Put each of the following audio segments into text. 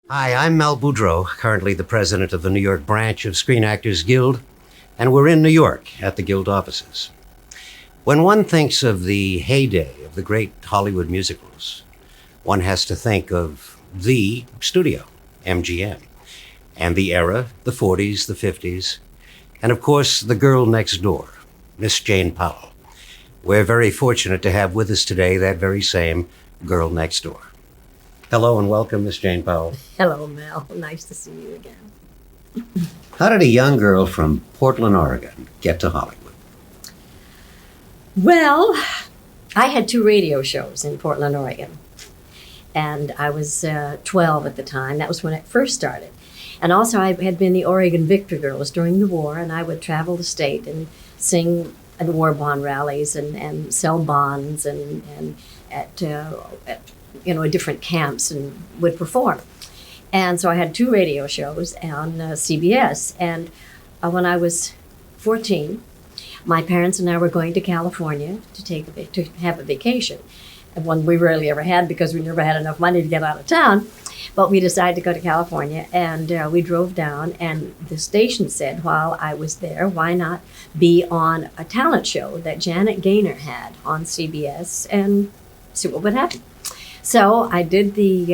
Hi, I'm Mel Boudrot, currently the president of the New York branch of Screen Actors Guild, and we're in New York at the Guild offices. When one thinks of the heyday of the great Hollywood musicals, one has to think of the studio, MGM, and the era, the 40s, the 50s, and of course, the girl next door, Miss Jane Powell. We're very fortunate to have with us today that very same girl next door. Hello and welcome, Miss Jane Powell. Hello, Mel. Nice to see you again. How did a young girl from Portland, Oregon get to Hollywood? Well, I had 2 radio shows in Portland, Oregon. And I was 12 at the time. That was when it first started. And also I had been the Oregon Victory Girls during the war, and I would travel the state and sing at war bond rallies and sell bonds and at different camps and would perform. And so I had 2 radio shows on CBS. And when I was 14, my parents and I were going to California to have a vacation. And one we rarely ever had because we never had enough money to get out of town. But we decided to go to California, and we drove down, and the station said while I was there, why not be on a talent show that Janet Gaynor had on CBS and see what would happen. So I did the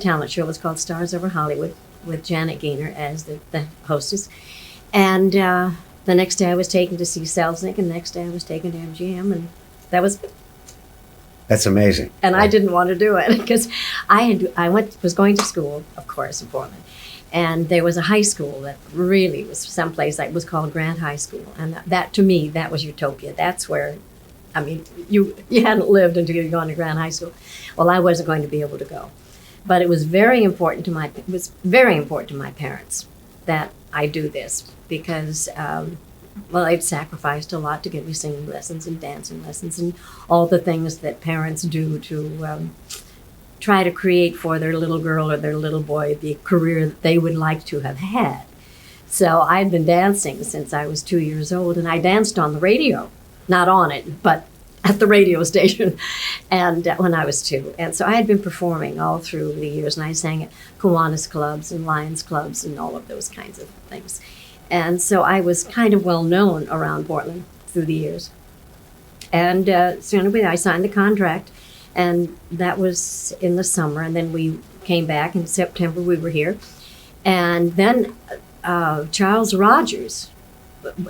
talent show. It was called Stars Over Hollywood with Janet Gaynor as the hostess. And the next day I was taken to see Selznick, and the next day I was taken to MGM, and that was it. That's amazing. And I didn't want to do it because was going to school, of course, in Portland. And there was a high school that really was someplace that was called Grant High School. And that to me, that was utopia. That's where, you hadn't lived until you'd gone to Grant High School. Well, I wasn't going to be able to go. But it was very important to my parents that I do this because, they'd sacrificed a lot to give me singing lessons and dancing lessons and all the things that parents do to try to create for their little girl or their little boy the career that they would like to have had. So I'd been dancing since I was 2 years old, and I danced on the radio, not on it, but at the radio station, and when I was 2. And so I had been performing all through the years, and I sang at Kiwanis clubs and Lions clubs and all of those kinds of things. And so I was kind of well known around Portland through the years. And so anyway, I signed the contract, and that was in the summer. And then we came back in September. We were here, and then Charles Rogers.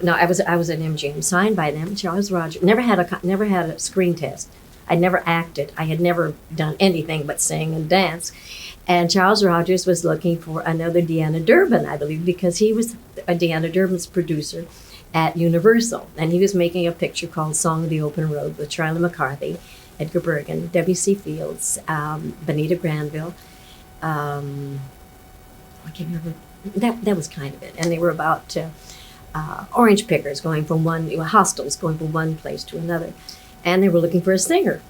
No, I was at MGM, signed by them. Charles Rogers never had a screen test. I'd never acted. I had never done anything but sing and dance. And Charles Rogers was looking for another Deanna Durbin, I believe, because he was Deanna Durbin's producer at Universal. And he was making a picture called Song of the Open Road with Charlie McCarthy, Edgar Bergen, Debbie C. Fields, Benita Granville. I can't remember. That was kind of it. And they were about orange pickers going from hostels going from one place to another. And they were looking for a singer.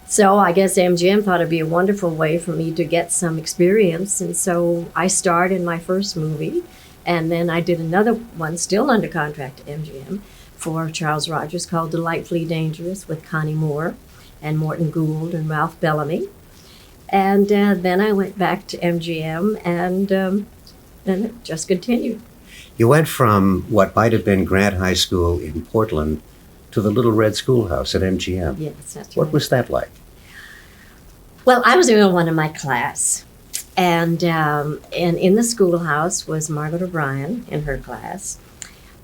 So I guess MGM thought it'd be a wonderful way for me to get some experience. And so I starred in my first movie, and then I did another one still under contract to MGM for Charles Rogers called Delightfully Dangerous with Connie Moore and Morton Gould and Ralph Bellamy. And then I went back to MGM, and then it just continued. You went from what might have been Grant High School in Portland to the Little Red Schoolhouse at MGM. Yes, that's right. What was that like? Well, I was the only one in my class. And in the schoolhouse was Margaret O'Brien in her class.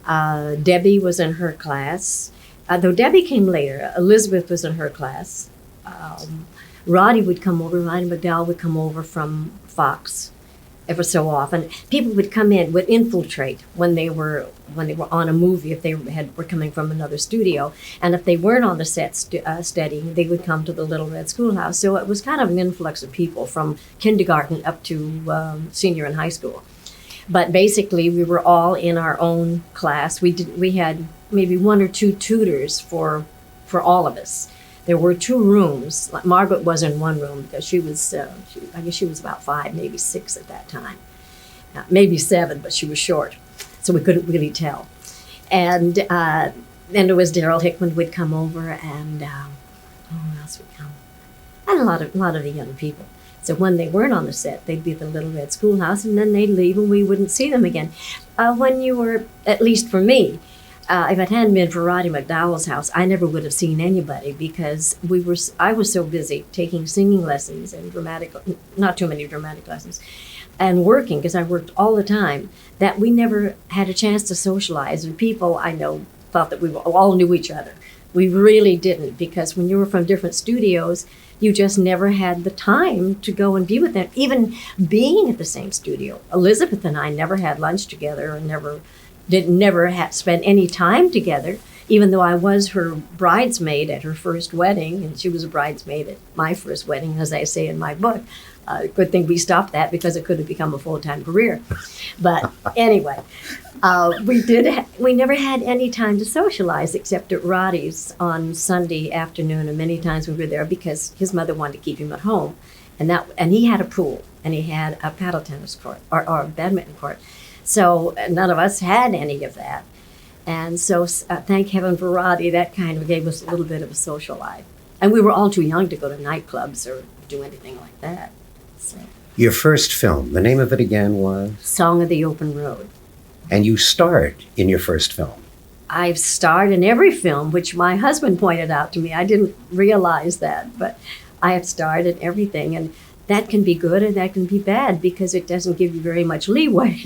Debbie was in her class. Though Debbie came later, Elizabeth was in her class. Roddy McDowell would come over from Fox ever so often. People would come in, would infiltrate when they were on a movie, if they were coming from another studio. And if they weren't on the set studying, they would come to the Little Red Schoolhouse. So it was kind of an influx of people from kindergarten up to senior in high school. But basically, we were all in our own class. We had maybe 1 or 2 tutors for all of us. There were 2 rooms. Margaret was in one room because she was, I guess she was about 5, maybe 6 at that time. Maybe 7, but she was short, so we couldn't really tell. And then there was Daryl Hickman would come over, and who else would come? And a lot of the young people. So when they weren't on the set, they'd be at the Little Red Schoolhouse, and then they'd leave and we wouldn't see them again. When you were, at least for me, if it hadn't been for Roddy McDowell's house, I never would have seen anybody because I was so busy taking singing lessons and not too many dramatic lessons, and working, because I worked all the time, that we never had a chance to socialize. And people I know thought that we all knew each other. We really didn't, because when you were from different studios, you just never had the time to go and be with them. Even being at the same studio, Elizabeth and I never had lunch together, and never spent any time together, even though I was her bridesmaid at her first wedding, and she was a bridesmaid at my first wedding, as I say in my book. Good thing we stopped that, because it could have become a full-time career. But anyway, we never had any time to socialize except at Roddy's on Sunday afternoon, and many times we were there because his mother wanted to keep him at home, and he had a pool, and he had a paddle tennis court or a badminton court. So none of us had any of that. And so thank heaven for Roddy, that kind of gave us a little bit of a social life. And we were all too young to go to nightclubs or do anything like that. So. Your first film, the name of it again was? Song of the Open Road. And you starred in your first film. I've starred in every film, which my husband pointed out to me. I didn't realize that, but I have starred in everything. And that can be good and that can be bad, because it doesn't give you very much leeway.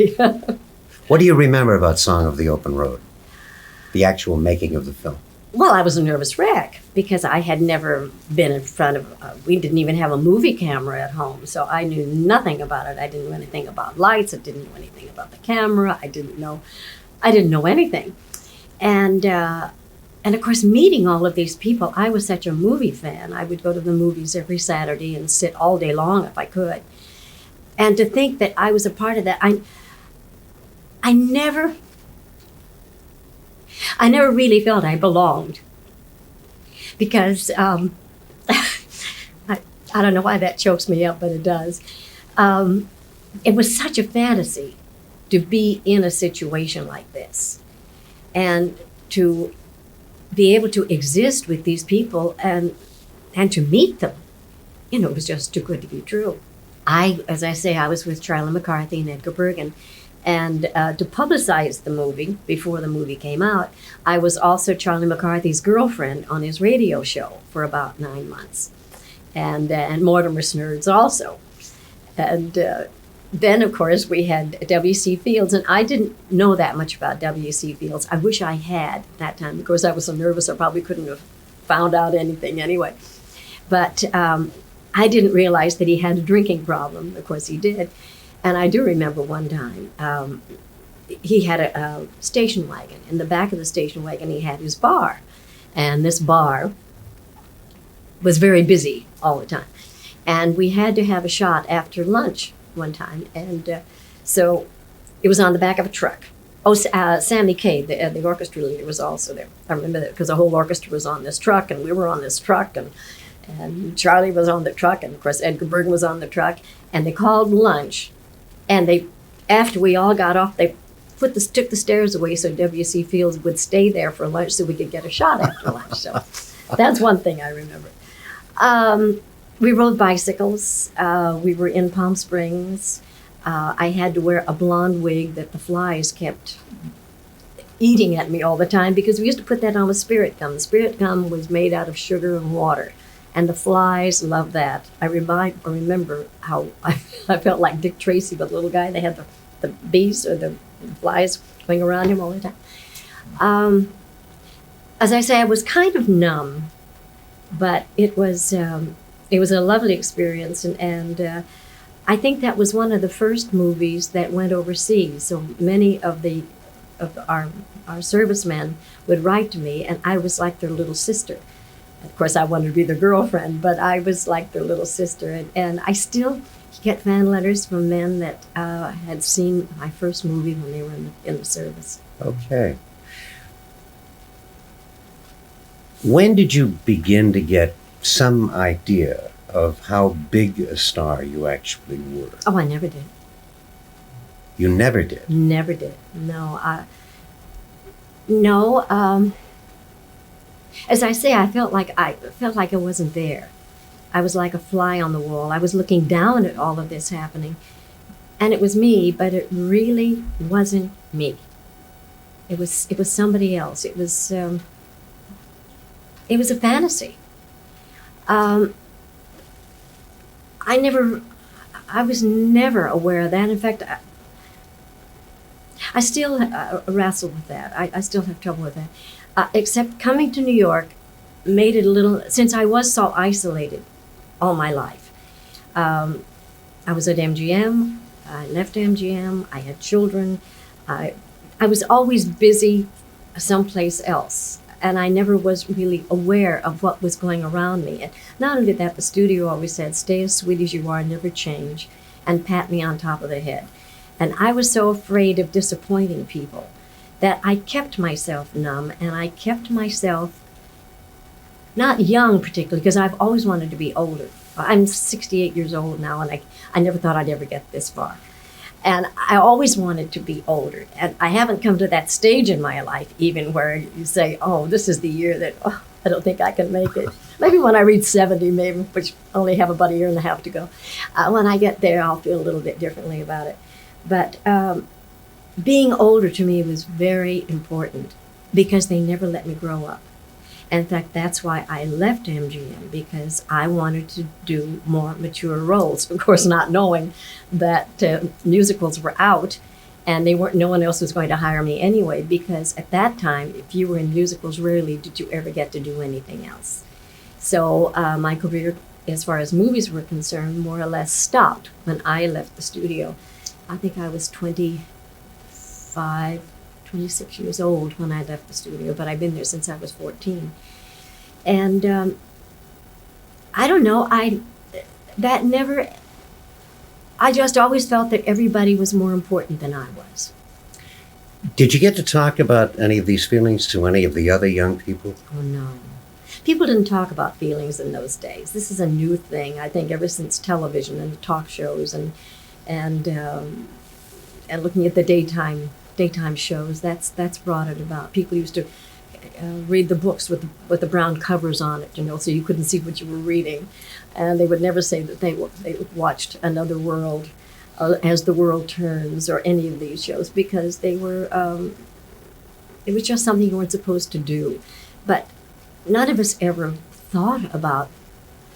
What do you remember about Song of the Open Road? The actual making of the film? Well, I was a nervous wreck because I had never been in front of, we didn't even have a movie camera at home, so I knew nothing about it. I didn't know anything about lights. I didn't know anything about the camera. I didn't know anything. And of course, meeting all of these people, I was such a movie fan. I would go to the movies every Saturday and sit all day long if I could. And to think that I was a part of that, I never really felt I belonged, because I don't know why that chokes me up, but it does. It was such a fantasy to be in a situation like this, and to be able to exist with these people and to meet them. You know, it was just too good to be true. As I say, I was with Charlie McCarthy and Edgar Bergen. And to publicize the movie before the movie came out, I was also Charlie McCarthy's girlfriend on his radio show for about 9 months, and Mortimer Snerd's also. And then, of course, we had W.C. Fields, and I didn't know that much about W.C. Fields. I wish I had at that time. Of course, I was so nervous I probably couldn't have found out anything anyway. But I didn't realize that he had a drinking problem. Of course, he did. And I do remember one time, he had a station wagon. In the back of the station wagon, he had his bar. And this bar was very busy all the time. And we had to have a shot after lunch one time. And so it was on the back of a truck. Oh, Sammy Kaye, the orchestra leader, was also there. I remember that because the whole orchestra was on this truck, and we were on this truck, and Charlie was on the truck, and of course Edgar Bergen was on the truck. And they called lunch. And after we all got off, they took the stairs away so W.C. Fields would stay there for lunch so we could get a shot after lunch. So that's one thing I remember. We rode bicycles. We were in Palm Springs. I had to wear a blonde wig that the flies kept eating at me all the time, because we used to put that on with spirit gum. The spirit gum was made out of sugar and water. And the flies loved that. I remember how I felt like Dick Tracy, but the little guy. They had the bees or the flies going around him all the time. As I say, I was kind of numb, but it was a lovely experience, and I think that was one of the first movies that went overseas. So many of our servicemen would write to me, and I was like their little sister. Of course, I wanted to be their girlfriend, but I was like their little sister. And I still get fan letters from men that had seen my first movie when they were in the service. Okay. When did you begin to get some idea of how big a star you actually were? Oh, I never did. You never did? Never did. No. As I say, I felt like I wasn't there. I was like a fly on the wall. I was looking down at all of this happening. And it was me, but it really wasn't me. It was somebody else. It was a fantasy. I was never aware of that. In fact, I still wrestle with that. I still have trouble with that. Except coming to New York made it a little, since I was so isolated all my life. I was at MGM. I left MGM. I had children. I was always busy someplace else, and I never was really aware of what was going around me. And not only that, the studio always said, "Stay as sweet as you are, never change," and pat me on top of the head. And I was so afraid of disappointing people that I kept myself numb, and I kept myself not young particularly, because I've always wanted to be older. I'm 68 years old now, and I never thought I'd ever get this far. And I always wanted to be older. And I haven't come to that stage in my life even where you say, oh, this is the year that, I don't think I can make it. Maybe when I reach 70, maybe, which I only have about a year and a half to go. When I get there, I'll feel a little bit differently about it. But being older to me was very important because they never let me grow up. In fact, that's why I left MGM, because I wanted to do more mature roles. Of course, not knowing that musicals were out, and no one else was going to hire me anyway, because at that time, if you were in musicals, rarely did you ever get to do anything else. So my career, as far as movies were concerned, more or less stopped when I left the studio. I think I was 26 years old when I left the studio, but I've been there since I was 14. And I don't know, I just always felt that everybody was more important than I was. Did you get to talk about any of these feelings to any of the other young people? Oh, no. People didn't talk about feelings in those days. This is a new thing, I think, ever since television and talk shows and looking at the daytime shows. That's brought it about. People used to read the books with the brown covers on it, so you couldn't see what you were reading, and they would never say that they watched Another World, As the World Turns, or any of these shows, because they were. It was just something you weren't supposed to do, but none of us ever thought about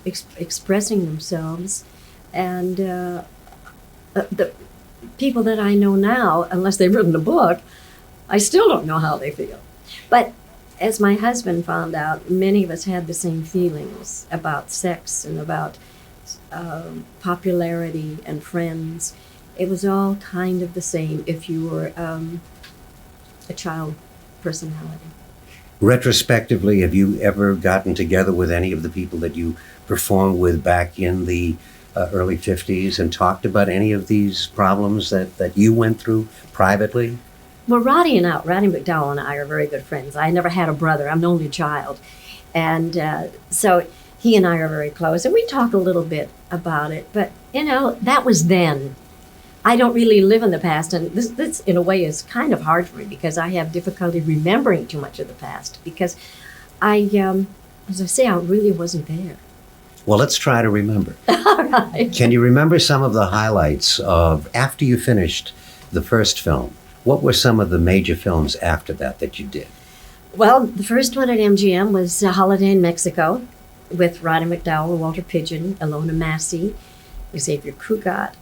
expressing themselves, and the people that I know now, unless they've written a book, I still don't know how they feel. But as my husband found out, many of us had the same feelings about sex and about popularity and friends. It was all kind of the same if you were a child personality. Retrospectively, have you ever gotten together with any of the people that you performed with back in the early 50s and talked about any of these problems that you went through privately? Well, Roddy McDowell and I are very good friends. I never had a brother. I'm the only child. And so he and I are very close. And we talk a little bit about it. But, that was then. I don't really live in the past. And this in a way, is kind of hard for me because I have difficulty remembering too much of the past. Because as I say, I really wasn't there. Well, let's try to remember. All right. Can you remember some of the highlights of after you finished the first film? What were some of the major films after that you did? Well, the first one at MGM was Holiday in Mexico with Roddy McDowell, Walter Pidgeon, Ilona Massey, Xavier Cugat.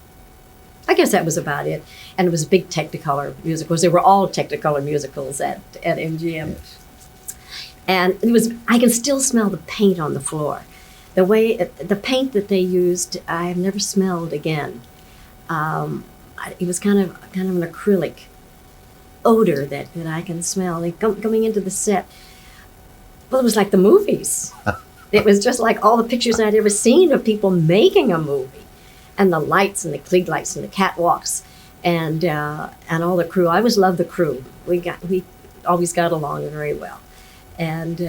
I guess that was about it. And it was big Technicolor musicals. They were all Technicolor musicals at MGM. Yes. And I can still smell the paint on the floor. The paint that they used, I've never smelled again. It was kind of an acrylic odor that I can smell. Like coming into the set, well, it was like the movies. It was just like all the pictures I'd ever seen of people making a movie, and the lights and the Klieg lights and the catwalks, and all the crew. I always loved the crew. We always got along very well, and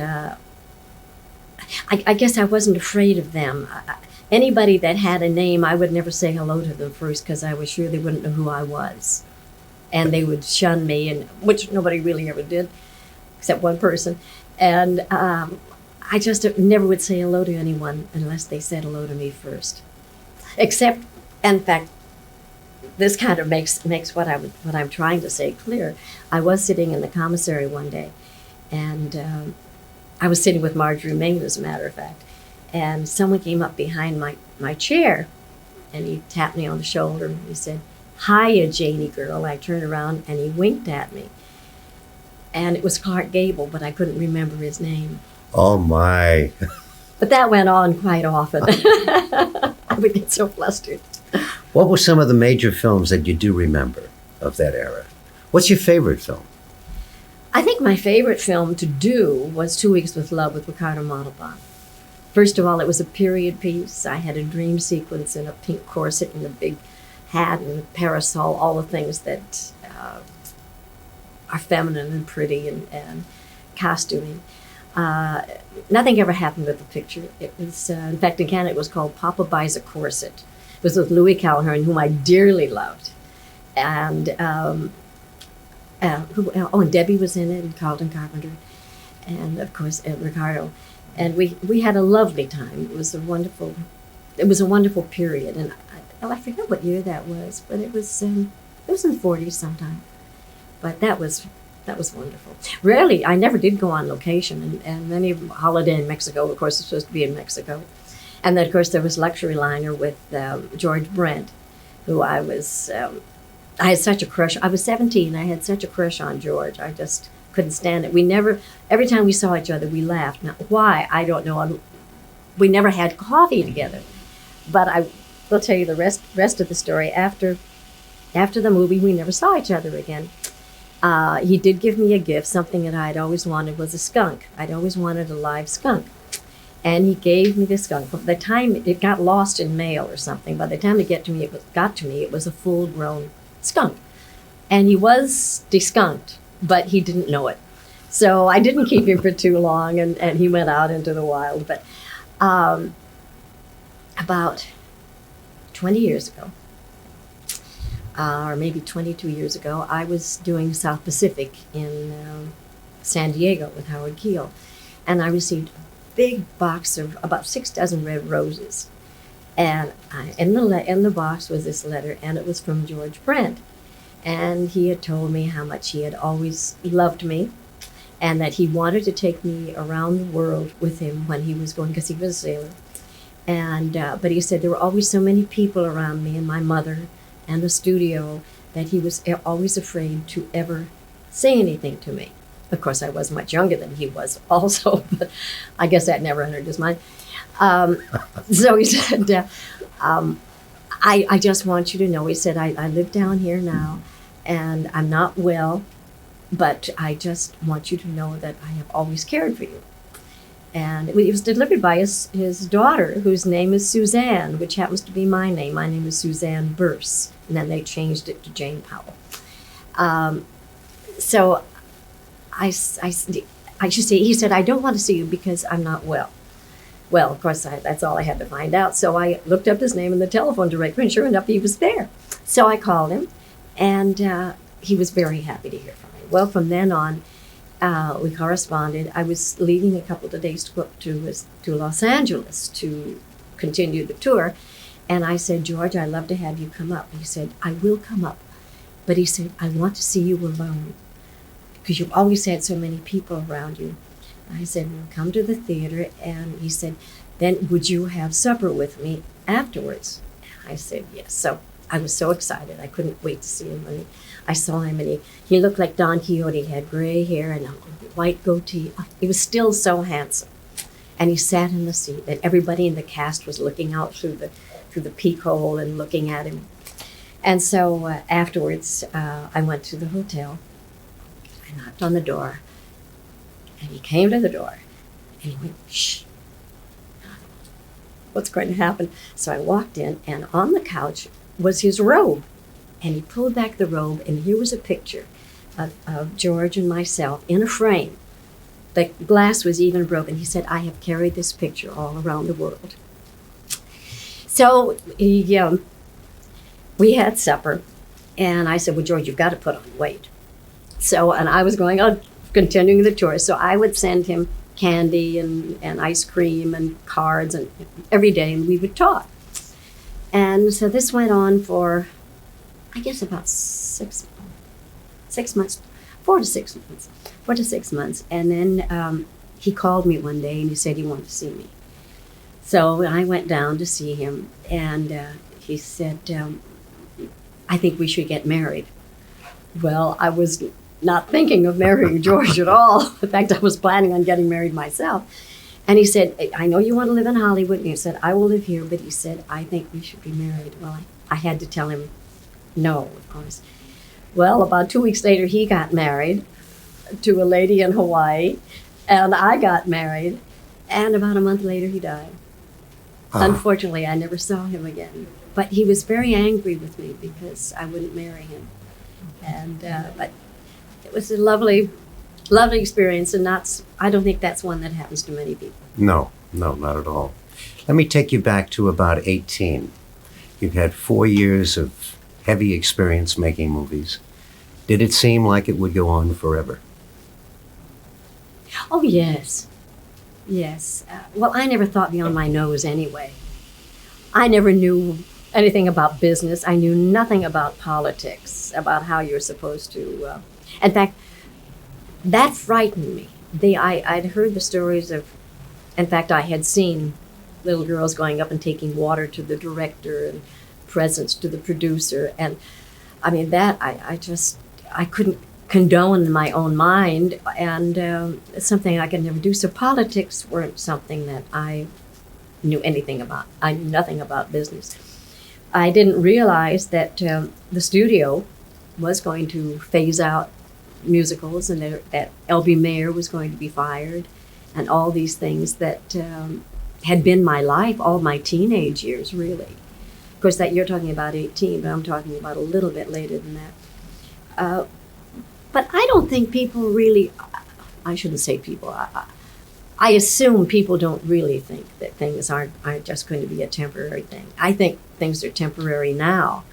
I guess I wasn't afraid of them. Anybody that had a name, I would never say hello to them first because I was sure they wouldn't know who I was. And they would shun me, which nobody really ever did, except one person. And I just never would say hello to anyone unless they said hello to me first. Except, in fact, this kind of makes what I'm trying to say clear. I was sitting in the commissary one day, and I was sitting with Marjorie Main, as a matter of fact, and someone came up behind my chair, and he tapped me on the shoulder, and he said, "Hiya, Janie girl." I turned around, and he winked at me. And it was Clark Gable, but I couldn't remember his name. Oh, my. But that went on quite often. I would get so flustered. What were some of the major films that you do remember of that era? What's your favorite film? I think my favorite film to do was 2 Weeks with Love with Ricardo Montalban. First of all, it was a period piece. I had a dream sequence in a pink corset and a big hat and a parasol, all the things that are feminine and pretty and costuming. Nothing ever happened with the picture. It was, in fact, in Canada, it was called Papa Buys a Corset. It was with Louis Calhern, whom I dearly loved. And and Debbie was in it, and Carlton Carpenter, and of course Ricardo. And we had a lovely time. It was a wonderful period. And I forget what year that was, but it was in the 40s sometime. But that was wonderful. Rarely, I never did go on location, and any holiday in Mexico, of course, it's supposed to be in Mexico. And then, of course, there was Luxury Liner with George Brent, who I had such a crush. I was 17. I had such a crush on George. I just couldn't stand it. Every time we saw each other, we laughed. Now, why? I don't know. We never had coffee together. But I will tell you the rest of the story. After the movie, we never saw each other again. He did give me a gift. Something that I'd always wanted was a skunk. I'd always wanted a live skunk. And he gave me the skunk. By the time it got lost in mail or something, by the time it got to me, it was a full-grown skunk. And he was deskunked, but he didn't know it. So I didn't keep him for too long, and he went out into the wild. But about 20 years ago, or maybe 22 years ago, I was doing South Pacific in San Diego with Howard Keel, and I received a big box of about 6 dozen red roses. And in the box was this letter, and it was from George Brent. And he had told me how much he had always loved me, and that he wanted to take me around the world with him when he was going, because he was a sailor. And but he said there were always so many people around me, and my mother, and the studio, that he was always afraid to ever say anything to me. Of course, I was much younger than he was also, but I guess that never entered his mind. So he said, I just want you to know, he said, I live down here now, and I'm not well, but I just want you to know that I have always cared for you. And it was delivered by his daughter, whose name is Suzanne, which happens to be my name. My name is Suzanne Burse, and then they changed it to Jane Powell. So I just say, he said, I don't want to see you because I'm not well. Well, of course, that's all I had to find out. So I looked up his name in the telephone directory, and sure enough, he was there. So I called him, and he was very happy to hear from me. Well, from then on, we corresponded. I was leaving a couple of days to go up to Los Angeles to continue the tour. And I said, George, I'd love to have you come up. He said, I will come up. But he said, I want to see you alone, because you've always had so many people around you. I said, well, come to the theater. And he said, then would you have supper with me afterwards? I said, yes. So I was so excited. I couldn't wait to see him. And I saw him, and he looked like Don Quixote. He had gray hair and a white goatee. He was still so handsome. And he sat in the seat, and everybody in the cast was looking out through the peephole and looking at him. And so afterwards, I went to the hotel. I knocked on the door, and he came to the door, and he went, shh. What's going to happen? So I walked in, and on the couch was his robe. And he pulled back the robe, and here was a picture of George and myself in a frame. The glass was even broken. He said, I have carried this picture all around the world. So we had supper, and I said, well, George, you've got to put on weight. So, and I was going on, continuing the tour, so I would send him candy and ice cream and cards and every day, and we would talk. And so this went on for, I guess, about 6 months, 4 to 6 months, 4 to 6 months. And then he called me one day and he said he wanted to see me. So I went down to see him, and he said, I think we should get married. Well, I was not thinking of marrying George at all. In fact, I was planning on getting married myself. And he said, I know you want to live in Hollywood. And he said, I will live here. But he said, I think we should be married. Well, I had to tell him no, of course. Well, about 2 weeks later, he got married to a lady in Hawaii. And I got married. And about a month later, he died. Unfortunately, I never saw him again. But he was very angry with me because I wouldn't marry him. And but it was a lovely, lovely experience, and I don't think that's one that happens to many people. No, not at all. Let me take you back to about 18. You've had 4 years of heavy experience making movies. Did it seem like it would go on forever? Oh, yes. Yes. Well, I never thought beyond my nose anyway. I never knew anything about business. I knew nothing about politics, about how you're supposed to. In fact, that frightened me. I'd heard the stories of, in fact, I had seen little girls going up and taking water to the director and presents to the producer. And I mean, that I couldn't condone in my own mind, and it's something I could never do. So politics weren't something that I knew anything about. I knew nothing about business. I didn't realize that the studio was going to phase out musicals, and that L.B. Mayer was going to be fired, and all these things that had been my life all my teenage years, really. Of course, that you're talking about 18, but I'm talking about a little bit later than that. But I don't think people really, I shouldn't say people, I assume people don't really think that things aren't just going to be a temporary thing. I think things are temporary now,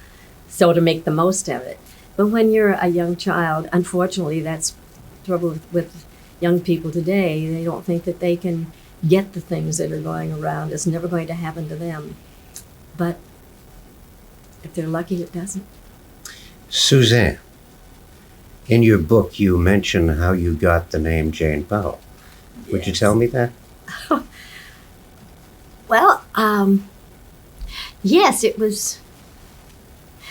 so to make the most of it. But when you're a young child, unfortunately, that's the trouble with young people today. They don't think that they can get the things that are going around. It's never going to happen to them. But if they're lucky, it doesn't. Suzanne, in your book, you mention how you got the name Jane Powell. Would you tell me that? Well, yes, it was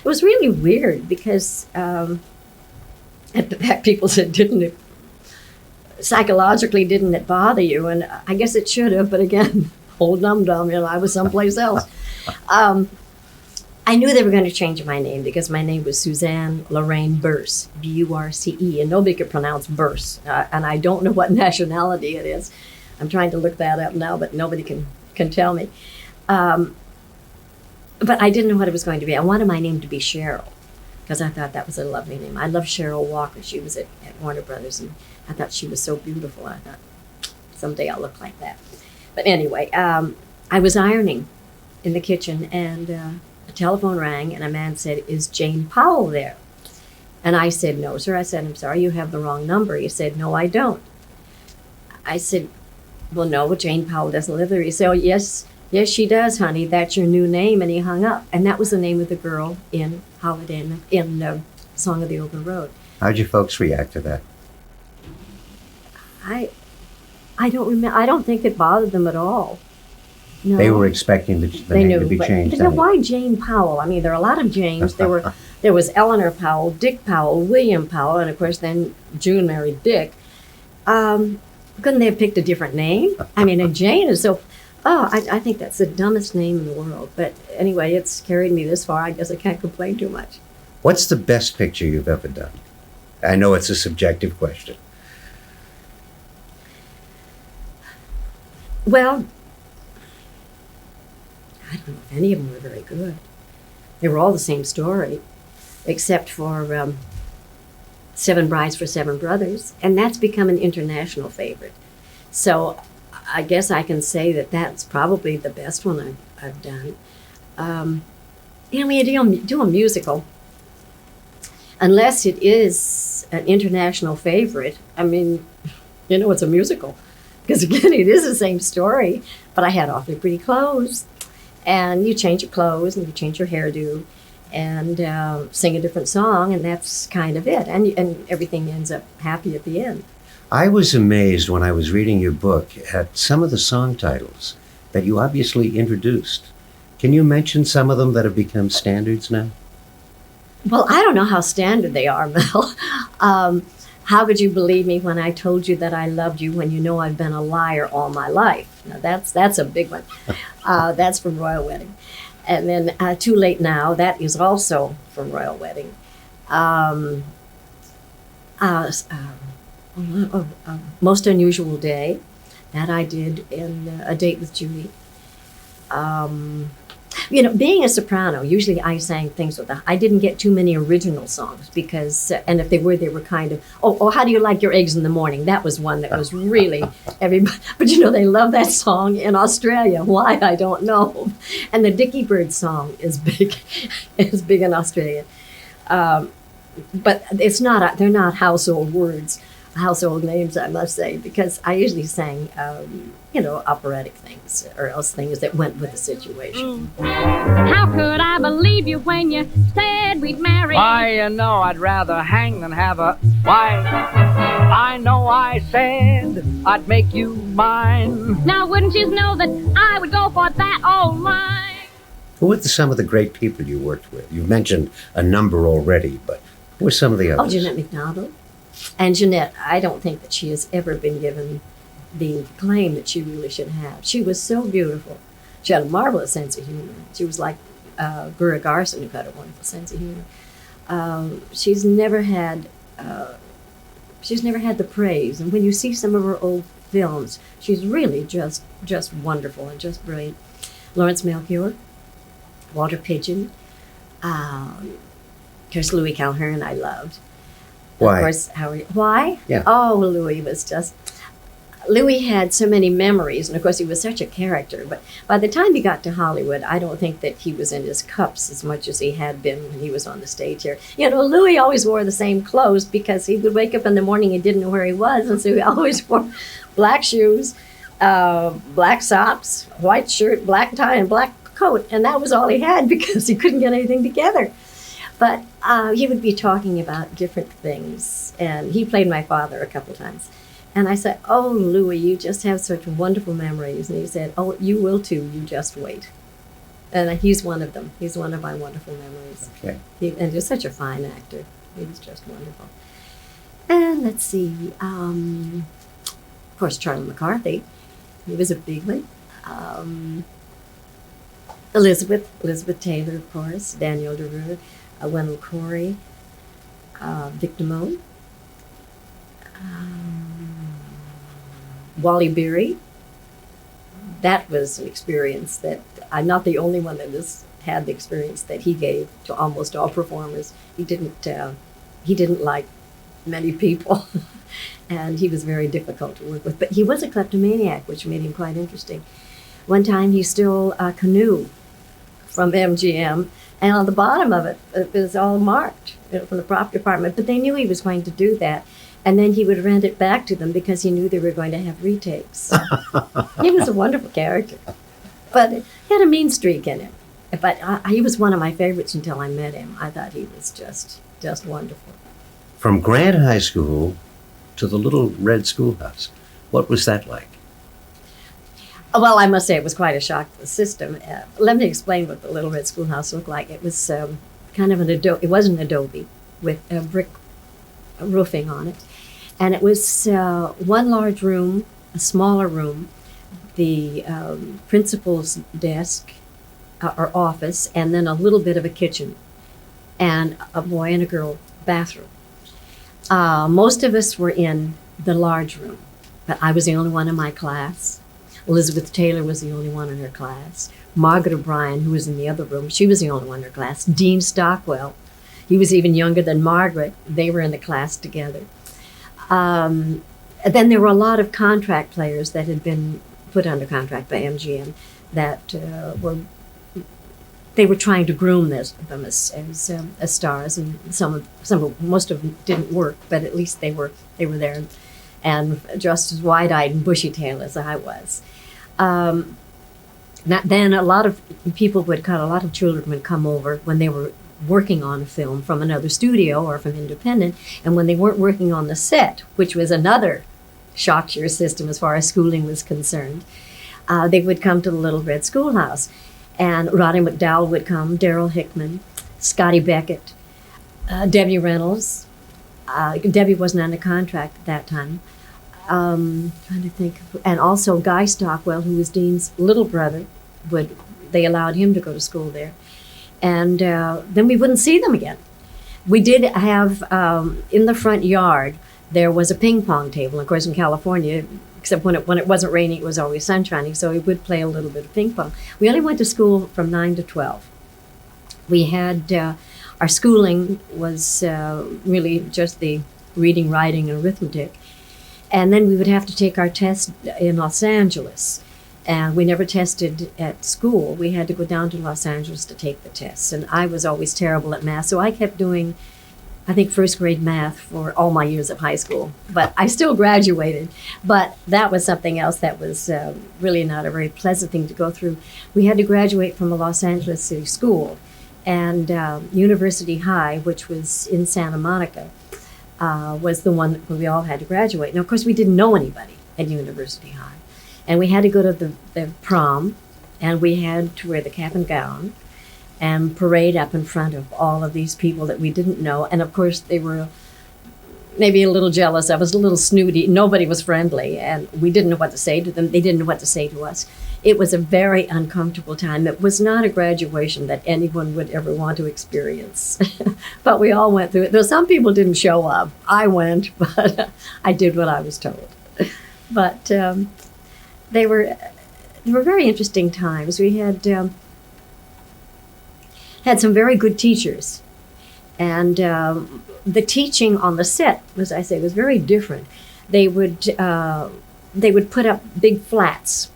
really weird because at the back people said, psychologically didn't it bother you? And I guess it should have, but again, old dum-dum, I was someplace else. I knew they were going to change my name because my name was Suzanne Lorraine Burse, B-U-R-C-E, and nobody could pronounce Burse, and I don't know what nationality it is. I'm trying to look that up now, but nobody can tell me. But I didn't know what it was going to be. I wanted my name to be Cheryl because I thought that was a lovely name. I love Cheryl Walker. She was at Warner Brothers, and I thought she was so beautiful. I thought someday I'll look like that. But anyway, I was ironing in the kitchen, and a telephone rang, and a man said, "Is Jane Powell there?" And I said, "No, sir." I said, "I'm sorry, you have the wrong number." He said, "No, I don't." I said, "Well, no, Jane Powell doesn't live there." He said, "Oh, yes, she does, honey. That's your new name." And he hung up. And that was the name of the girl in Holiday in Song of the Open Road. How'd you folks react to that? I don't remember. I don't think it bothered them at all. No. They were expecting the name to be changed. But why Jane Powell? I mean, there are a lot of Janes. There was Eleanor Powell, Dick Powell, William Powell, and of course then June married Dick. Couldn't they have picked a different name? I mean, a Jane is so... I think that's the dumbest name in the world. But anyway, it's carried me this far. I guess I can't complain too much. What's the best picture you've ever done? I know it's a subjective question. Well, I don't know if any of them were very good. They were all the same story, except for Seven Brides for Seven Brothers, and that's become an international favorite. So I guess I can say that that's probably the best one I've done. When you do a musical, unless it is an international favorite, I mean, it's a musical. because again, it is the same story, but I had awfully pretty clothes. And you change your clothes and you change your hairdo and sing a different song, and that's kind of it. And everything ends up happy at the end. I was amazed when I was reading your book at some of the song titles that you obviously introduced. Can you mention some of them that have become standards now? Well, I don't know how standard they are, Mel. How could you believe me when I told you that I loved you when you know I've been a liar all my life? Now, that's a big one. That's from Royal Wedding. And then Too Late Now, that is also from Royal Wedding. Most Unusual Day, that I did in A Date with Judy. Being a soprano, usually I sang things I didn't get too many original songs because, and if they were kind of, how do you like your eggs in the morning? That was one that was really everybody, but they love that song in Australia. Why, I don't know. And the Dickie Bird song is big, in Australia. But they're not household names, I must say, because I usually sang, operatic things or else things that went with the situation. How could I believe you when you said we'd marry? Why, I'd rather hang than have a wife. I know I said I'd make you mine. Now wouldn't you know that I would go for that old line? Who were some of the great people you worked with? You mentioned a number already, but who were some of the others? Jeanette McDonald. And Jeanette, I don't think that she has ever been given the acclaim that she really should have. She was so beautiful. She had a marvelous sense of humor. She was like Gura Garson, who had a wonderful sense of humor. She's never had the praise. And when you see some of her old films, she's really just wonderful and just brilliant. Lawrence Melchior, Walter Pidgeon, there's Louis Calhern I loved. Why? Of course, why? Yeah. Oh, Louis had so many memories, and of course he was such a character, but by the time he got to Hollywood, I don't think that he was in his cups as much as he had been when he was on the stage here. Louis always wore the same clothes because he would wake up in the morning and didn't know where he was, and so he always wore black shoes, black socks, white shirt, black tie, and black coat, and that was all he had because he couldn't get anything together. But he would be talking about different things, and he played my father a couple times. And I said, "Oh, Louis, you just have such wonderful memories." And he said, "Oh, you will too, you just wait." And he's one of them. He's one of my wonderful memories. Okay. And he's such a fine actor. He was just wonderful. And let's see, of course, Charlie McCarthy. He was a big one. Elizabeth Taylor, of course, Danielle DeRue, Wendell Corey, Vic Damone, Wally Beery. That was an experience that I'm not the only one that has had the experience that he gave to almost all performers. He didn't like many people, and he was very difficult to work with. But he was a kleptomaniac, which made him quite interesting. One time he stole a canoe from MGM, and on the bottom of it, it was all marked from the prop department. But they knew he was going to do that, and then he would rent it back to them because he knew they were going to have retakes. He was a wonderful character, but he had a mean streak in him. But he was one of my favorites until I met him. I thought he was just wonderful. From Grant High School to the little Red Schoolhouse, what was that like? Well, I must say it was quite a shock to the system. Let me explain what the Little Red Schoolhouse looked like. It was kind of it was an adobe with a brick roofing on it. And it was one large room, a smaller room, the principal's desk or office, and then a little bit of a kitchen, and a boy and a girl bathroom. Most of us were in the large room, but I was the only one in my class. Elizabeth Taylor was the only one in her class. Margaret O'Brien, who was in the other room, she was the only one in her class. Dean Stockwell, he was even younger than Margaret. They were in the class together. Then there were a lot of contract players that had been put under contract by MGM that they were trying to groom them as stars, and most of them didn't work, but at least they were there. and just as wide-eyed and bushy-tailed as I was. Then a lot of children would come over when they were working on a film from another studio or from independent, and when they weren't working on the set, which was another shock to your system as far as schooling was concerned, they would come to the Little Red Schoolhouse. And Roddy McDowell would come, Daryl Hickman, Scotty Beckett, Debbie Reynolds. Debbie wasn't under contract at that time. Trying to think. And also Guy Stockwell, who was Dean's little brother, they allowed him to go to school there. And then we wouldn't see them again. We did have, in the front yard, there was a ping pong table. Of course, in California, except when it wasn't raining, it was always sunshining, so we would play a little bit of ping pong. We only went to school from 9 to 12. We had, our schooling was really just the reading, writing, and arithmetic. And then we would have to take our test in Los Angeles. And we never tested at school. We had to go down to Los Angeles to take the tests. And I was always terrible at math, so I kept doing, I think, first grade math for all my years of high school. But I still graduated. But that was something else that was really not a very pleasant thing to go through. We had to graduate from the Los Angeles City School. And University High, which was in Santa Monica, was the one where we all had to graduate. Now, of course, we didn't know anybody at University High. And we had to go to the prom, and we had to wear the cap and gown and parade up in front of all of these people that we didn't know. And of course, they were maybe a little jealous. I was a little snooty. Nobody was friendly, and we didn't know what to say to them. They didn't know what to say to us. It was a very uncomfortable time. It was not a graduation that anyone would ever want to experience. But we all went through it. Though some people didn't show up. I went, but I did what I was told. But they were very interesting times. We had some very good teachers, and the teaching on the set, as I say, was very different. They would put up big flats,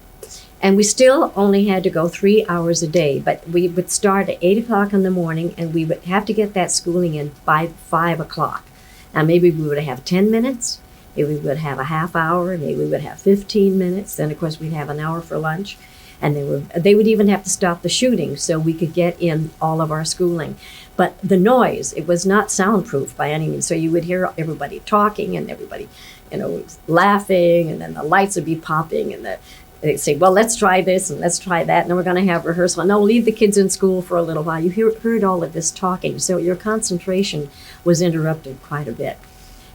and we still only had to go 3 hours a day. But we would start at 8 o'clock in the morning, and we would have to get that schooling in by 5 o'clock. Now maybe we would have 10 minutes. Maybe we would have a half hour, maybe we would have 15 minutes. Then, of course, we'd have an hour for lunch. And they would even have to stop the shooting so we could get in all of our schooling. But the noise, it was not soundproof by any means. So you would hear everybody talking and everybody, laughing, and then the lights would be popping, and they'd say, well, let's try this and let's try that. And then we're going to have rehearsal. No, leave the kids in school for a little while. You heard all of this talking. So your concentration was interrupted quite a bit.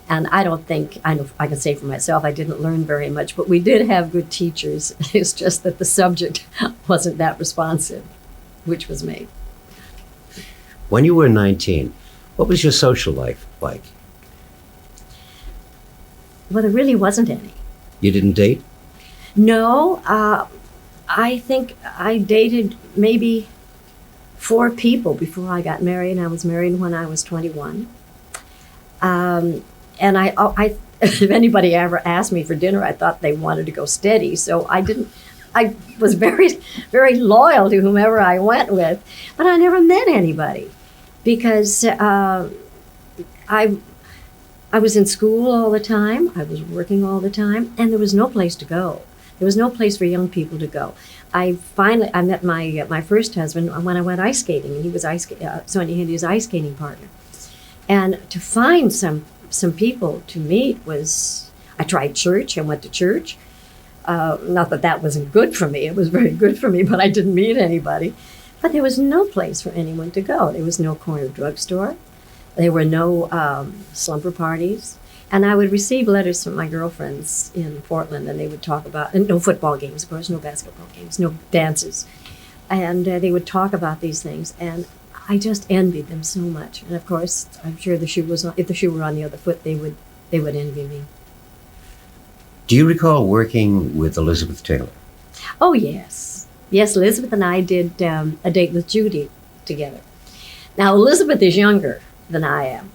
And I don't think, I can say for myself, I didn't learn very much, but we did have good teachers. It's just that the subject wasn't that responsive, which was me. When you were 19, what was your social life like? Well, there really wasn't any. You didn't date? No, I think I dated maybe 4 people before I got married. I was married when I was 21. And I if anybody ever asked me for dinner, I thought they wanted to go steady. So I was very, very loyal to whomever I went with, but I never met anybody because I was in school all the time. I was working all the time, and there was no place to go. There was no place for young people to go. I met my first husband when I went ice skating, and he was Sonia Hindy's ice skating partner. And to find some people to meet I tried church and went to church. Not that wasn't good for me. It was very good for me, but I didn't meet anybody. But there was no place for anyone to go. There was no corner drugstore. There were no slumber parties. And I would receive letters from my girlfriends in Portland, and they would talk about, and no football games, of course, no basketball games, no dances. And they would talk about these things. And I just envied them so much. And of course, I'm sure if the shoe were on the other foot, they would envy me. Do you recall working with Elizabeth Taylor? Oh, yes. Yes, Elizabeth and I did A Date with Judy together. Now, Elizabeth is younger than I am.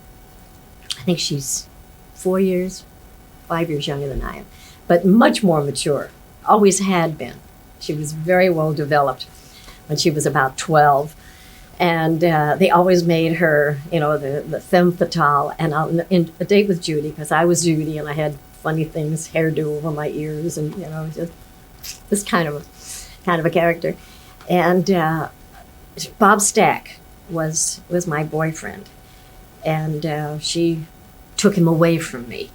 I think she's 5 years younger than I am, but much more mature. Always had been. She was very well developed when she was about 12. And they always made her, the femme fatale. And in A Date with Judy, because I was Judy and I had funny things, hairdo over my ears, and just this kind of a character. And Bob Stack was my boyfriend, and she took him away from me.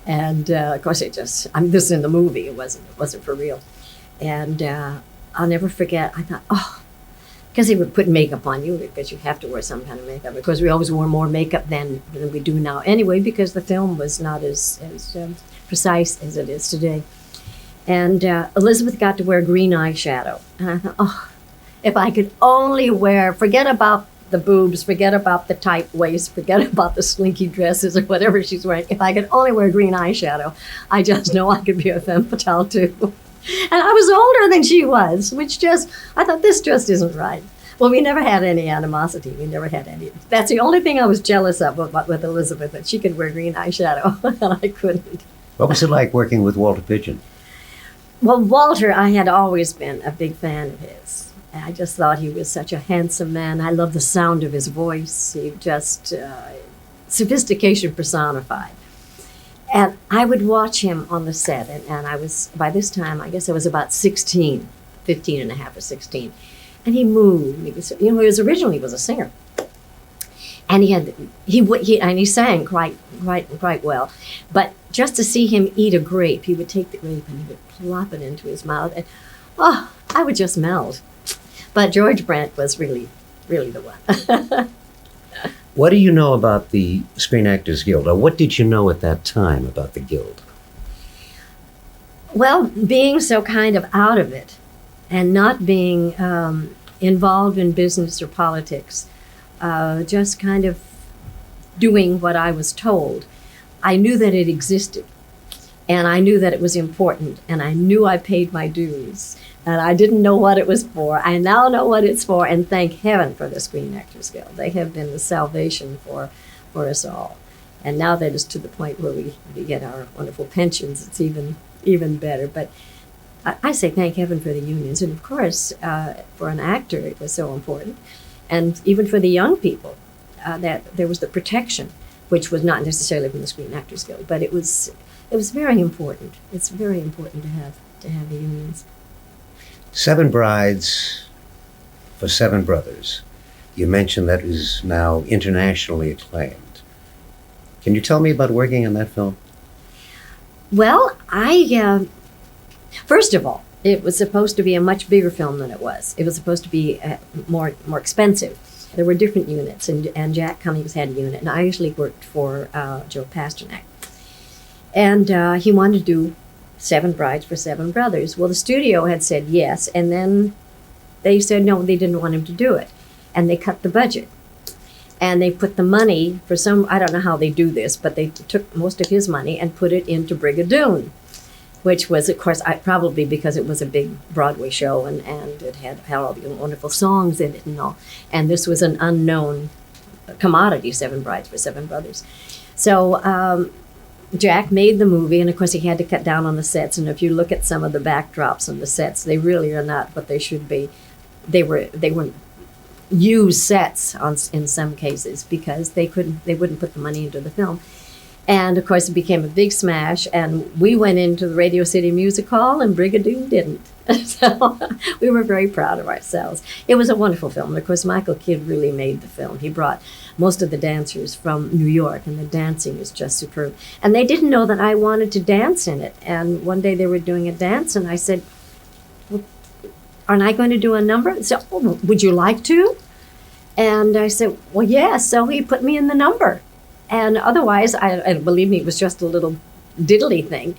And of course, this is in the movie. It wasn't for real. And I'll never forget. I thought, because he would put makeup on you, because you have to wear some kind of makeup. Because we always wore more makeup than we do now anyway, because the film was not as precise as it is today. And Elizabeth got to wear green eyeshadow. And I thought, if I could only forget about the boobs, forget about the tight waist, forget about the slinky dresses or whatever she's wearing. If I could only wear green eyeshadow, I just know I could be a femme fatale too. And I was older than she was, I thought, this just isn't right. Well, we never had any animosity. We never had any. That's the only thing I was jealous of with Elizabeth, that she could wear green eyeshadow and I couldn't. What was it like working with Walter Pidgeon? Well, Walter, I had always been a big fan of his. I just thought he was such a handsome man. I loved the sound of his voice. He just, sophistication personified. And I would watch him on the set, and I was, by this time, I guess I was about 16, 15 and a half or 16. And he moved. He was originally a singer. And he sang quite well. But just to see him eat a grape, he would take the grape and he would plop it into his mouth. And, I would just melt. But George Brent was really, really the one. What do you know about the Screen Actors Guild, or what did you know at that time about the Guild? Well, being so kind of out of it and not being involved in business or politics, just kind of doing what I was told, I knew that it existed, and I knew that it was important, and I knew I paid my dues. And I didn't know what it was for. I now know what it's for, and thank heaven for the Screen Actors Guild. They have been the salvation for us all. And now that it's to the point where we get our wonderful pensions, it's even better. But I say thank heaven for the unions. And of course, for an actor, it was so important. And even for the young people, that there was the protection, which was not necessarily from the Screen Actors Guild, but it was very important. It's very important to have the unions. 7 Brides for 7 Brothers. You mentioned that is now internationally acclaimed. Can you tell me about working on that film? Well, first of all, it was supposed to be a much bigger film than it was. It was supposed to be more expensive. There were different units, and Jack Cummings had a unit, and I usually worked for Joe Pasternak. And he wanted to do 7 Brides for 7 Brothers. Well, the studio had said yes, and then they said no, they didn't want him to do it. And they cut the budget. And they put the money for I don't know how they do this, but they took most of his money and put it into Brigadoon, which was, of course, probably because it was a big Broadway show and it had all the wonderful songs in it and all. And this was an unknown commodity, 7 Brides for 7 Brothers. So Jack made the movie, and of course he had to cut down on the sets. And if you look at some of the backdrops on the sets, they really are not what they should be. They were used sets in some cases because they wouldn't put the money into the film. And of course it became a big smash, and we went into the Radio City Music Hall and Brigadoon didn't. So we were very proud of ourselves. It was a wonderful film. And of course Michael Kidd really made the film. He brought most of the dancers from New York, and the dancing is just superb. And they didn't know that I wanted to dance in it. And one day they were doing a dance, and I said, well, aren't I going to do a number? So, oh, would you like to? And I said, well, yes. So he put me in the number. And otherwise, I believe me, it was just a little diddly thing.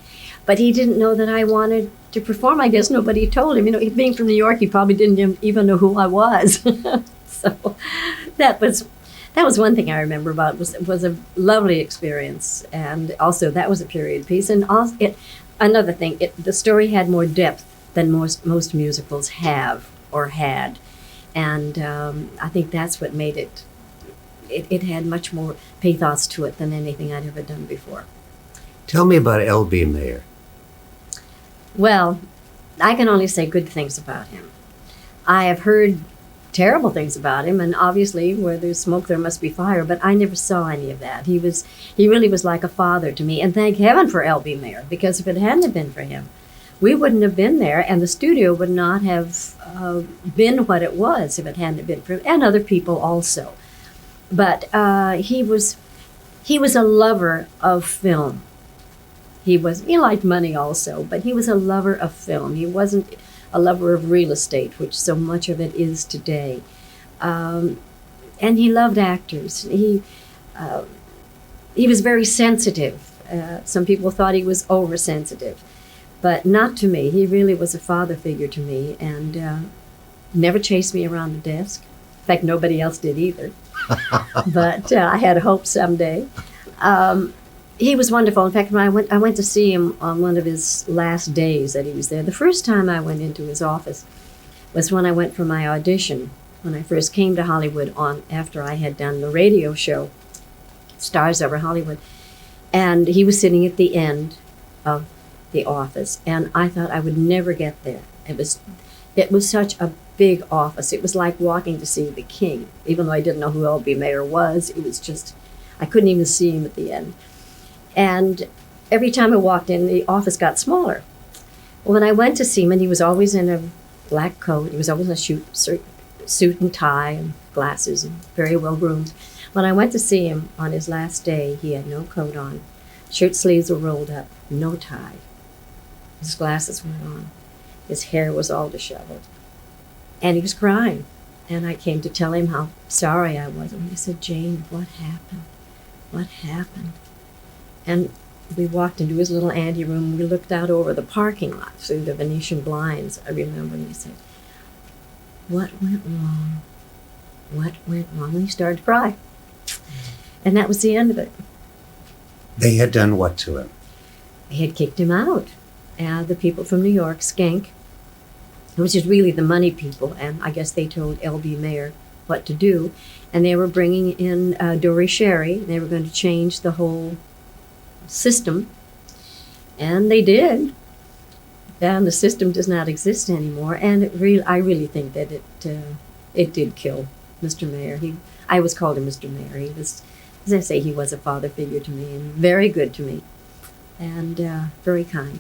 But he didn't know that I wanted to perform. I guess nobody told him. You know, being from New York, he probably didn't even know who I was. So that was one thing I remember about it. It was a lovely experience. And also, that was a period piece. And also, another thing, the story had more depth than most musicals have or had. And I think that's what made it. It had much more pathos to it than anything I'd ever done before. Tell me about L.B. Mayer. Well, I can only say good things about him. I have heard terrible things about him, and obviously where there's smoke there must be fire, but I never saw any of that. He really was like a father to me, and thank heaven for L.B. Mayer, because if it hadn't been for him, we wouldn't have been there, and the studio would not have been what it was if it hadn't been for him, and other people also. But he was a lover of film. He liked money also, but he was a lover of film. He wasn't a lover of real estate, which so much of it is today. And he loved actors. He was very sensitive. Some people thought he was oversensitive, but not to me. He really was a father figure to me, and never chased me around the desk. In fact, nobody else did either. But I had hope someday. He was wonderful. In fact, when I went to see him on one of his last days that he was there. The first time I went into his office was when I went for my audition, when I first came to Hollywood after I had done the radio show, Stars Over Hollywood. And he was sitting at the end of the office, and I thought I would never get there. It was such a big office. It was like walking to see the king. Even though I didn't know who L.B. Mayer was, it was just, I couldn't even see him at the end. And every time I walked in, the office got smaller. Well, when I went to see him, and he was always in a black coat, he was always in a suit and tie and glasses and very well groomed. When I went to see him on his last day, he had no coat on. Shirt sleeves were rolled up, no tie. His glasses weren't on. His hair was all disheveled. And he was crying. And I came to tell him how sorry I was. And he said, "Jane, what happened? What happened?" And we walked into his little anteroom. We looked out over the parking lot through the Venetian blinds, I remember. And he said, "What went wrong? What went wrong?" And he started to cry. And that was the end of it. They had done what to him? They had kicked him out. The people from New York, Skank, which is really the money people, and I guess they told L.B. Mayer what to do. And they were bringing in Dory Sherry. They were going to change the whole system. And they did. And the system does not exist anymore. And I really think that it did kill Mr. Mayer. I always called him Mr. Mayer. He was, as I say, he was a father figure to me, and very good to me, and very kind.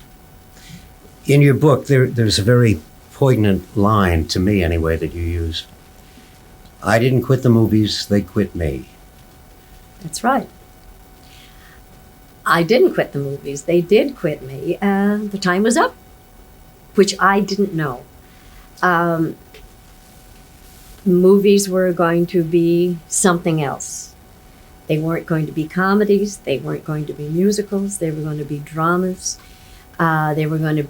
In your book, there's a very poignant line, to me anyway, that you use. "I didn't quit the movies, they quit me." That's right. I didn't quit the movies. They did quit me. The time was up, which I didn't know. Movies were going to be something else. They weren't going to be comedies. They weren't going to be musicals. They were going to be dramas. They were going to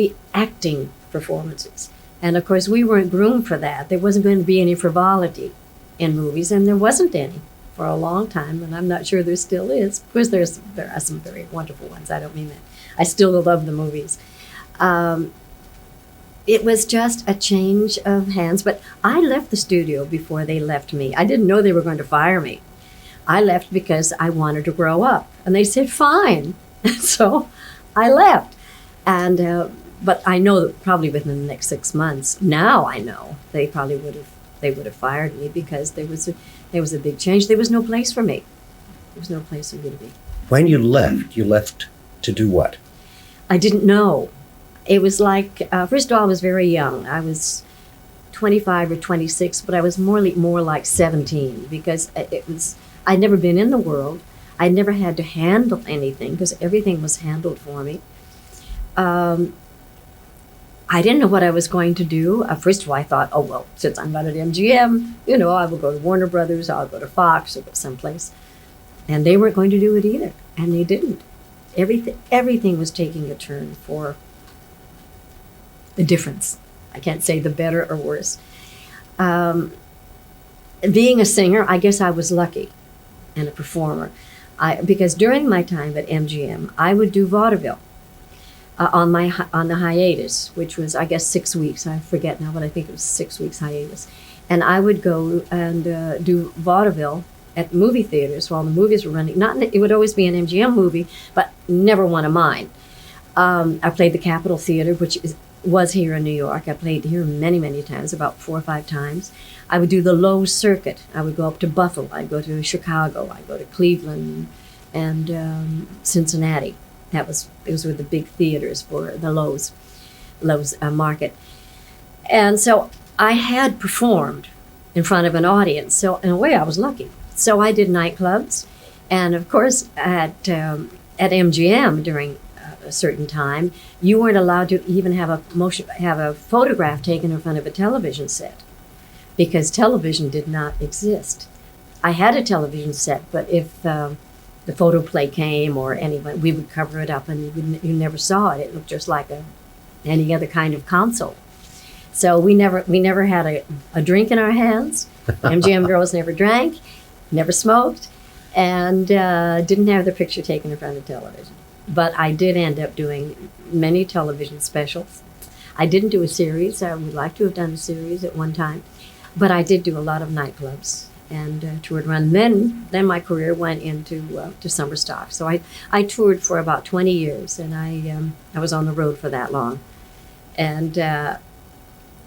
be acting performances. And of course, we weren't groomed for that. There wasn't going to be any frivolity in movies, and there wasn't any for a long time, and I'm not sure there still is. Of course, there are some very wonderful ones. I don't mean that. I still love the movies. It was just a change of hands, but I left the studio before they left me. I didn't know they were going to fire me. I left because I wanted to grow up, and they said, "Fine." So I left. And but I know that probably within the next 6 months, now I know they probably would have fired me, because there was a big change. There was no place for me. There was no place for me to be. When you left to do what? I didn't know. It was like, first of all, I was very young. I was 25 or 26, but I was more like 17, because I'd never been in the world. I'd never had to handle anything, because everything was handled for me. I didn't know what I was going to do. First of all, I thought, oh, well, since I'm not at MGM, I will go to Warner Brothers, I'll go to Fox, or go someplace. And they weren't going to do it either, and they didn't. Everything was taking a turn for the difference. I can't say the better or worse. Being a singer, I guess I was lucky, and a performer. Because during my time at MGM, I would do vaudeville on the hiatus, which was, I guess, 6 weeks. I forget now, but I think it was 6 weeks hiatus. And I would go and do vaudeville at movie theaters while the movies were running. It would always be an MGM movie, but never one of mine. I played the Capitol Theater, which was here in New York. I played here many, many times, about 4 or 5 times. I would do the Lowe's circuit. I would go up to Buffalo. I'd go to Chicago. I'd go to Cleveland and Cincinnati. Those were the big theaters for the Lowe's market. And so I had performed in front of an audience. So in a way, I was lucky. So I did nightclubs, and of course at MGM during a certain time, you weren't allowed to even have a photograph taken in front of a television set, because television did not exist. I had a television set, but if the photoplay came or anyone, we would cover it up, and you never saw it. It looked just like any other kind of console. So we never had a drink in our hands. MGM girls never drank, never smoked, and didn't have their picture taken in front of television. But I did end up doing many television specials. I didn't do a series. I would like to have done a series at one time, but I did do a lot of nightclubs and toured around. Then my career went into to summer stock. So I toured for about 20 years, and I was on the road for that long, and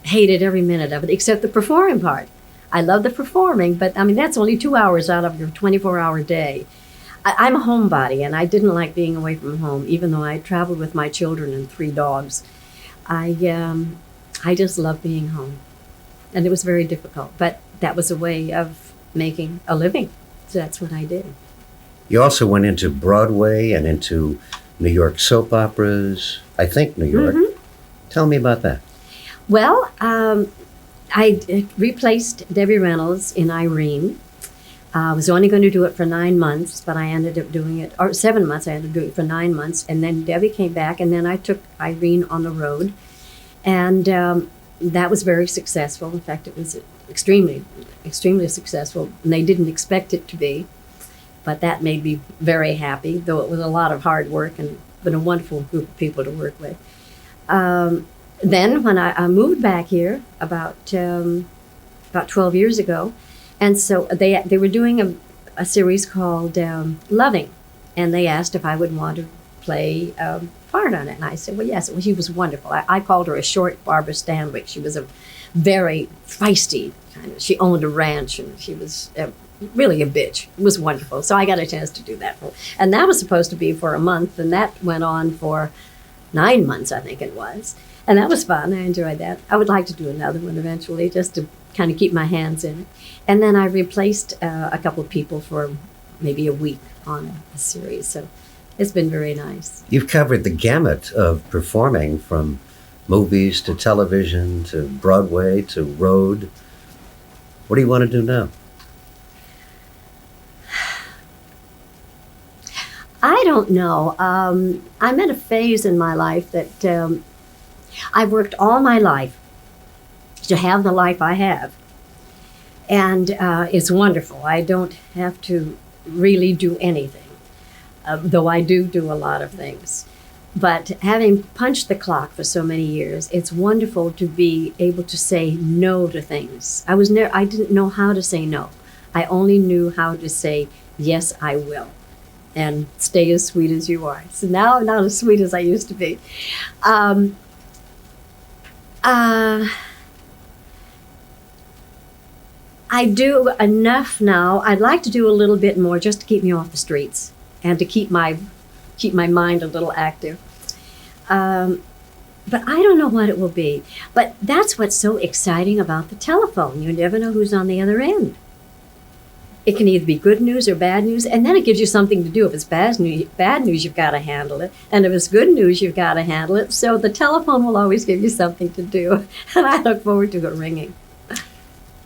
hated every minute of it except the performing part. I love the performing, but I mean that's only 2 hours out of your 24-hour day. I'm a homebody, and I didn't like being away from home, even though I traveled with my children and 3 dogs. I just love being home, and it was very difficult, but that was a way of making a living, so that's what I did. You also went into Broadway and into New York soap operas, I think New York. Mm-hmm. Tell me about that. Well, I replaced Debbie Reynolds in Irene. I was only going to do it for 9 months, but I ended up doing it, or 7 months. I ended up doing it for 9 months, and then Debbie came back, and then I took Irene on the road, and that was very successful. In fact, it was extremely, extremely successful, and they didn't expect it to be, but that made me very happy, though it was a lot of hard work and been a wonderful group of people to work with. Then when I moved back here about 12 years ago, and so they were doing a series called Loving, and they asked if I would want to play part on it, and I said, well, yes. Well, she was wonderful. I called her a short Barbara Stanwyck. She was a very feisty kind of. She owned a ranch, and she was really a bitch. It was wonderful. So I got a chance to do that, and that was supposed to be for a month, and that went on for 9 months, I think it was. And that was fun. I enjoyed that. I would like to do another one eventually, just to kind of keep my hands in it. And then I replaced a couple of people for maybe a week on a series. So it's been very nice. You've covered the gamut of performing, from movies to television to Broadway to road. What do you want to do now? I don't know. I'm at a phase in my life that I've worked all my life to have the life I have. And it's wonderful. I don't have to really do anything, though I do a lot of things. But having punched the clock for so many years, it's wonderful to be able to say no to things. I didn't know how to say no. I only knew how to say, yes, I will, and stay as sweet as you are. So now I'm not as sweet as I used to be. I do enough now. I'd like to do a little bit more just to keep me off the streets and to keep my mind a little active. But I don't know what it will be. But that's what's so exciting about the telephone. You never know who's on the other end. It can either be good news or bad news, and then it gives you something to do. If it's bad news, you've got to handle it. And if it's good news, you've got to handle it. So the telephone will always give you something to do. And I look forward to it ringing.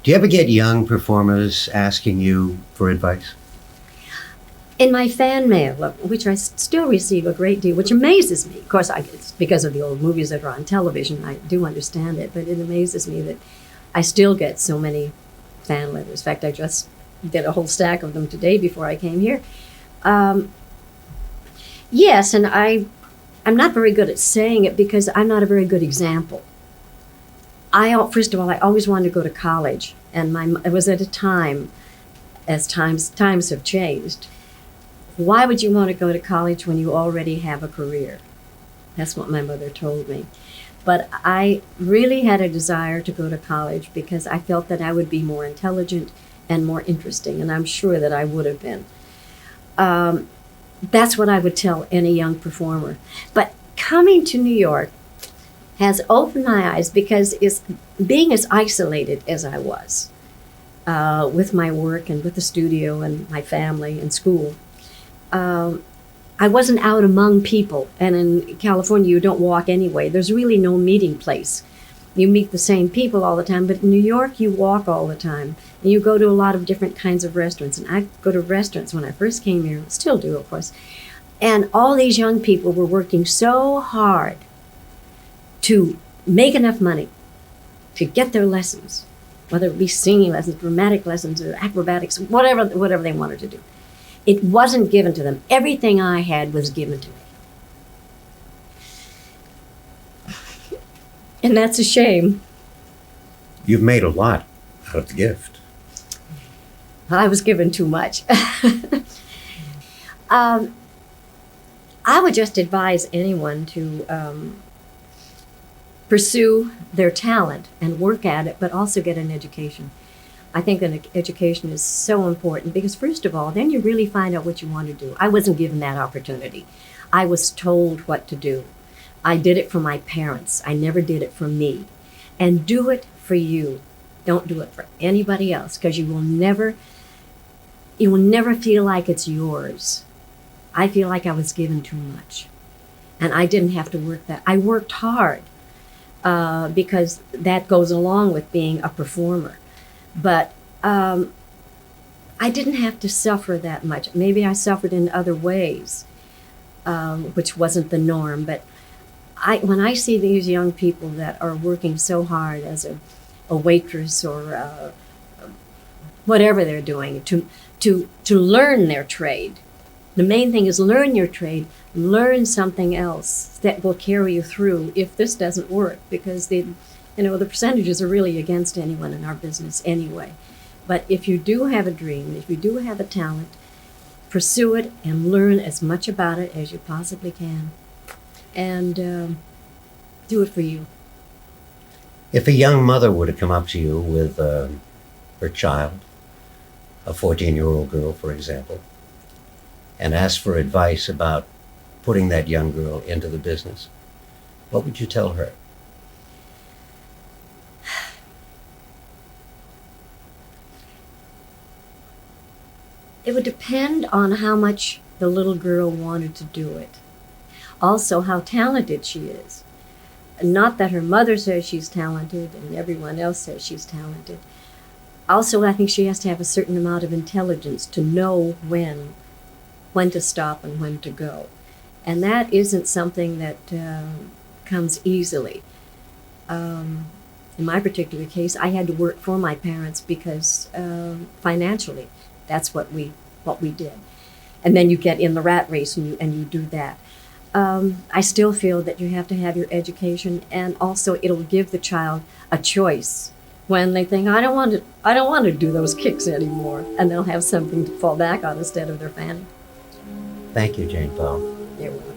Do you ever get young performers asking you for advice? In my fan mail, which I still receive a great deal, which amazes me. Of course, it's because of the old movies that are on television. I do understand it, but it amazes me that I still get so many fan letters. In fact, I just did a whole stack of them today before I came here. Yes, and I'm not very good at saying it because I'm not a very good example. First of all, I always wanted to go to college, and it was at a time, as times have changed. Why would you want to go to college when you already have a career? That's what my mother told me. But I really had a desire to go to college because I felt that I would be more intelligent and more interesting, and I'm sure that I would have been. That's what I would tell any young performer. But coming to New York has opened my eyes because being as isolated as I was with my work and with the studio and my family and school, I wasn't out among people. And in California, you don't walk anyway. There's really no meeting place. You meet the same people all the time, but in New York, you walk all the time. And you go to a lot of different kinds of restaurants. And I go to restaurants when I first came here, still do, of course. And all these young people were working so hard to make enough money to get their lessons, whether it be singing lessons, dramatic lessons, or acrobatics, whatever they wanted to do. It wasn't given to them. Everything I had was given to me. And that's a shame. You've made a lot out of the gift. I was given too much. I would just advise anyone to pursue their talent and work at it, but also get an education. I think an education is so important because, first of all, then you really find out what you want to do. I wasn't given that opportunity. I was told what to do. I did it for my parents. I never did it for me. And do it for you. Don't do it for anybody else, because you will never feel like it's yours. I feel like I was given too much. And I didn't have to work that. I worked hard because that goes along with being a performer. But I didn't have to suffer that much. Maybe I suffered in other ways, which wasn't the norm. But when I see these young people that are working so hard as a waitress or whatever they're doing to learn their trade. The main thing is learn your trade, learn something else that will carry you through if this doesn't work, because the percentages are really against anyone in our business anyway. But if you do have a dream, if you do have a talent, pursue it and learn as much about it as you possibly can. And do it for you. If a young mother were to come up to you with her child, a 14-year-old girl, for example, and ask for advice about putting that young girl into the business, what would you tell her? It would depend on how much the little girl wanted to do it. Also, how talented she is. Not that her mother says she's talented and everyone else says she's talented. Also, I think she has to have a certain amount of intelligence to know when to stop and when to go. And that isn't something that comes easily. In my particular case, I had to work for my parents because financially, that's what we did. And then you get in the rat race and you do that. I still feel that you have to have your education, and also it'll give the child a choice when they think, I don't want to do those kicks anymore, and they'll have something to fall back on instead of their fanny. Thank you, Jane Powell. You're welcome.